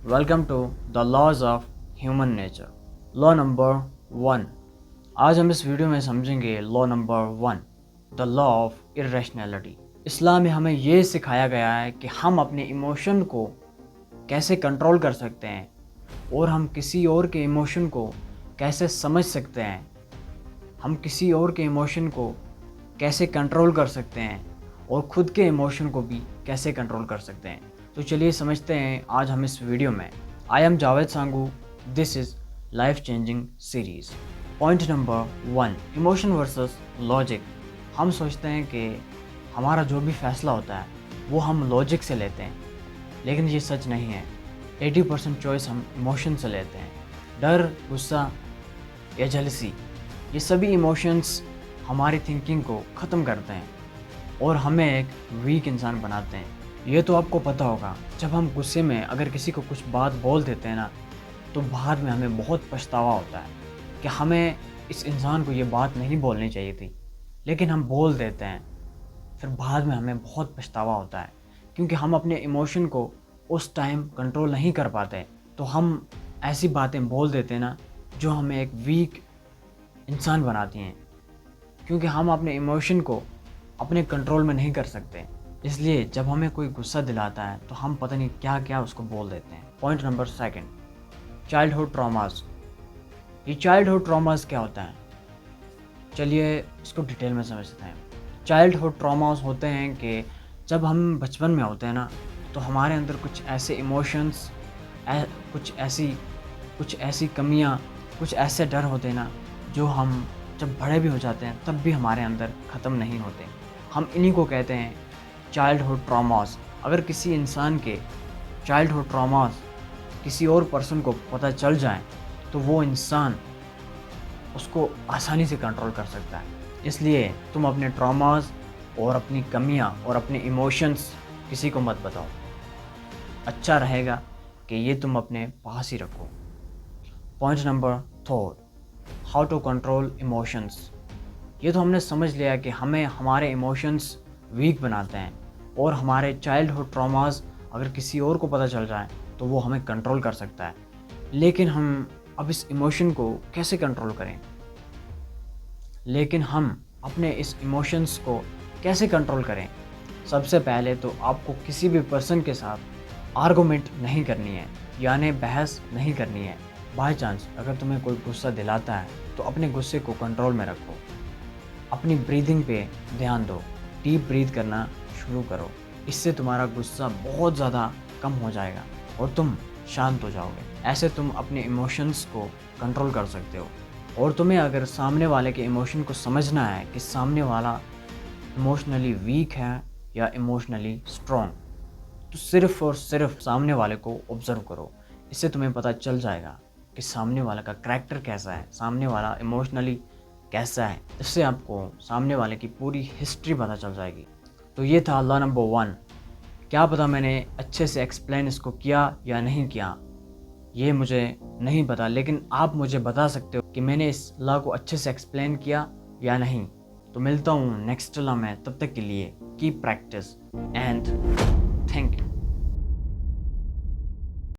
Welcome to the laws of human nature. Law number 1। आज हम इस वीडियो में समझेंगे law number 1, the law of irrationality. इस्लाम में हमें ये सिखाया गया है कि हम अपने इमोशन को कैसे कंट्रोल कर सकते हैं और हम किसी और के इमोशन को कैसे समझ सकते हैं, हम किसी और के इमोशन को कैसे कंट्रोल कर सकते हैं और ख़ुद के इमोशन को भी कैसे कंट्रोल कर सकते हैं। तो चलिए समझते हैं आज हम इस वीडियो में। आई एम जावेद सांगू, this is life changing series. Point number 1, emotion versus logic. हम सोचते हैं कि हमारा जो भी फैसला होता है वो हम लॉजिक से लेते हैं, लेकिन ये सच नहीं है। 80% चॉइस हम इमोशन से लेते हैं। डर, गुस्सा या जेलसी, ये सभी इमोशंस हमारी थिंकिंग को ख़त्म करते हैं और हमें एक वीक इंसान बनाते हैं। ये तो आपको पता होगा, जब हम गुस्से में अगर किसी को कुछ बात बोल देते हैं ना, तो बाद में हमें बहुत पछतावा होता है कि हमें इस इंसान को ये बात नहीं बोलनी चाहिए थी, लेकिन हम बोल देते हैं। फिर बाद में हमें बहुत पछतावा होता है क्योंकि हम अपने इमोशन को उस टाइम कंट्रोल नहीं कर पाते। तो हम ऐसी बातें बोल देते हैं ना जो हमें एक वीक इंसान बनाती हैं, क्योंकि हम अपने इमोशन को अपने कंट्रोल में नहीं कर सकते। इसलिए जब हमें कोई गुस्सा दिलाता है तो हम पता नहीं क्या क्या उसको बोल देते हैं। Point number 2, childhood traumas. ये चाइल्डहुड ट्रॉमास क्या होता है, चलिए इसको डिटेल में समझते हैं। चाइल्डहुड ट्रॉमास होते हैं कि जब हम बचपन में होते हैं ना, तो हमारे अंदर कुछ ऐसे इमोशंस, कुछ ऐसी कमियां, कुछ ऐसे डर होते हैं ना, जो हम जब बड़े भी हो जाते हैं तब भी हमारे अंदर ख़त्म नहीं होते। हम इन्हीं को कहते हैं चाइल्डहुड ट्रॉमास। अगर किसी इंसान के चाइल्डहुड ट्रॉमास किसी और पर्सन को पता चल जाए तो वो इंसान उसको आसानी से कंट्रोल कर सकता है। इसलिए तुम अपने ट्रॉमास और अपनी कमियां और अपने इमोशंस किसी को मत बताओ। अच्छा रहेगा कि ये तुम अपने पास ही रखो। Point number 3, how to control emotions. ये तो हमने समझ लिया कि हमें हमारे इमोशंस वीक बनाते हैं और हमारे चाइल्डहुड ट्रॉमास अगर किसी और को पता चल जाए तो वो हमें कंट्रोल कर सकता है। लेकिन हम अब इस इमोशन को कैसे कंट्रोल करें? लेकिन हम अपने इस इमोशंस को कैसे कंट्रोल करें? सबसे पहले तो आपको किसी भी पर्सन के साथ आर्गुमेंट नहीं करनी है, यानी बहस नहीं करनी है। बाय चांस अगर तुम्हें कोई गुस्सा दिलाता है तो अपने गुस्से को कंट्रोल में रखो। अपनी ब्रीदिंग पे ध्यान दो, डीप ब्रीथ करना शुरू करो। इससे तुम्हारा गुस्सा बहुत ज़्यादा कम हो जाएगा और तुम शांत हो जाओगे। ऐसे तुम अपने इमोशंस को कंट्रोल कर सकते हो। और तुम्हें अगर सामने वाले के इमोशन को समझना है कि सामने वाला इमोशनली वीक है या इमोशनली स्ट्रॉन्ग, तो सिर्फ़ और सिर्फ सामने वाले को ऑब्ज़र्व करो। इससे तुम्हें पता चल जाएगा कि सामने वाला का करैक्टर कैसा है, सामने वाला इमोशनली कैसा है। इससे आपको सामने वाले की पूरी हिस्ट्री पता चल जाएगी। तो ये था लॉ नंबर 1। क्या पता मैंने अच्छे से एक्सप्लेन इसको किया या नहीं किया, ये मुझे नहीं पता, लेकिन आप मुझे बता सकते हो कि मैंने इस लॉ को अच्छे से एक्सप्लेन किया या नहीं। तो मिलता हूँ नेक्स्ट लॉ में, तब तक के लिए keep practice and thank you.